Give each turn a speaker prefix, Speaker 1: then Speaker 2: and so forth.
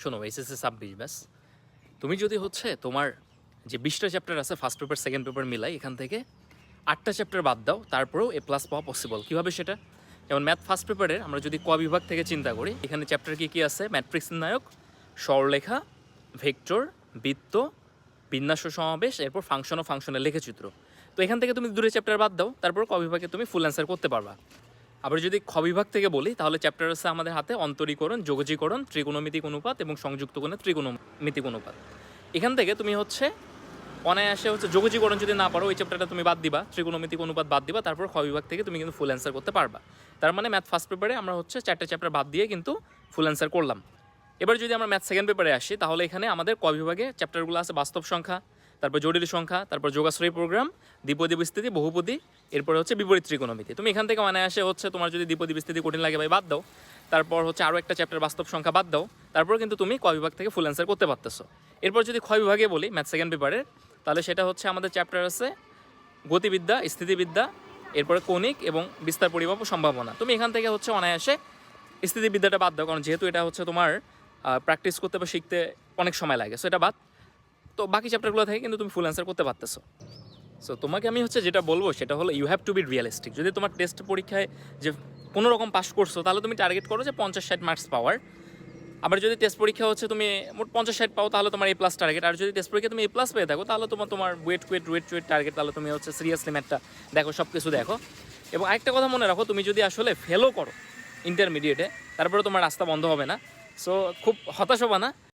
Speaker 1: শোনো, এসএসসি 26 ব্যাস। তুমি যদি হচ্ছে তোমার যে 20টা চ্যাপ্টার আছে ফার্স্ট পেপার সেকেন্ড পেপার মিলাই, এখান থেকে 8টা চ্যাপ্টার বাদ দাও, তারপরেও এ প্লাস পাওয়া পসিবল। কীভাবে সেটা? যেমন ম্যাথ ফার্স্ট পেপারের আমরা যদি ক বিভাগ থেকে চিন্তা করি, এখানে চ্যাপ্টার কী আছে? ম্যাট্রিক্স নির্ণায়ক, সরলরেখা, ভেক্টর, বৃত্ত, বিন্যাস ও সমাবেশ, এরপর ফাংশন ও ফাংশনের লেখচিত্র। তো এখান থেকে তুমি দুটো চ্যাপ্টার বাদ দাও, তারপর ক বিভাগে তুমি ফুল অ্যান্সার করতে পারবা। আবার যদি খ বিভাগ থেকে বলি, তাহলে চ্যাপ্টার আছে আমাদের হাতে অন্তরীকরণ, যোগজীকরণ, ত্রিকোণমিতিক অনুপাত এবং সংযুক্ত কোণের ত্রিকোণমিতিক অনুপাত। এখান থেকে তুমি হচ্ছে অনায়াসে হচ্ছে যোগজীকরণ যদি না পারো, ওই চ্যাপ্টারটা তুমি বাদ দিবা, ত্রিকোণমিতিক অনুপাত বাদ দিবা, তারপর খ বিভাগ থেকে তুমি কিন্তু ফুল অ্যান্সার করতে পারবা। তার মানে ম্যাথ ফার্স্ট পেপারে আমরা হচ্ছে 4টে চ্যাপ্টার বাদ দিয়ে কিন্তু ফুল অ্যান্সার করলাম। এবার যদি আমরা ম্যাথ সেকেন্ড পেপারে আসি, তাহলে এখানে আমাদের ক বিভাগে চ্যাপ্টারগুলো আছে বাস্তব সংখ্যা, তারপর জটিল সংখ্যা, তারপর যোগাশ্রয়ী প্রোগ্রাম, দ্বিপদী বিস্তৃতি, বহুপদী, এরপরে হচ্ছে বিপরীত ত্রিকোণমিতি। তুমি এখান থেকে অনায়াসে হচ্ছে তোমার যদি দ্বিপদী বিস্তৃতি কঠিন লাগে ভাই বাদ দাও, তারপর হচ্ছে আরও একটা চ্যাপ্টার বাস্তব সংখ্যা বাদ দাও, তারপর কিন্তু তুমি ক বিভাগ থেকে ফুল অ্যান্সার করতে পারতেছো। এরপর যদি খ বিভাগে বলি ম্যাথ সেকেন্ড পেপারের, তাহলে সেটা হচ্ছে আমাদের চ্যাপ্টার আছে গতিবিদ্যা, স্থিতিবিদ্যা, এরপরে কৌণিক এবং বিস্তার পরিমাপ ও সম্ভাবনা। তুমি এখান থেকে হচ্ছে অনায়াসে স্থিতিবিদ্যাটা বাদ দাও, কারণ যেহেতু এটা হচ্ছে তোমার প্র্যাকটিস করতে বা শিখতে অনেক সময় লাগে, সো এটা বাদ। তো বাকি চ্যাপ্টারগুলো থেকে কিন্তু তুমি ফুল অ্যান্সার করতে পারতেছো। সো তোমাকে আমি হচ্ছে যেটা বলবো সেটা হলো you have to be realistic. যদি তোমার টেস্ট পরীক্ষায় যে কোনো রকম পাস করছো, তাহলে তুমি টার্গেট করো যে 50-60 মার্কস পাওয়ার। আবার যদি টেস্ট পরীক্ষা হচ্ছে তুমি মোট 50-60 পাও, তাহলে তোমার এ প্লাস টার্গেট। আর যদি টেস্ট পরীক্ষা তুমি এ প্লাস পেয়ে থাকো, তাহলে তোমার ওয়েট টার্গেট, তাহলে তুমি হচ্ছে সিরিয়াসলি ম্যাথটা দেখো, সব কিছু দেখো। এবং আরেকটা কথা মনে রাখো, তুমি যদি আসলে ফেলও করো ইন্টারমিডিয়েটে, তারপরে তোমার রাস্তা বন্ধ হবে না। সো খুব হতাশ হবা না।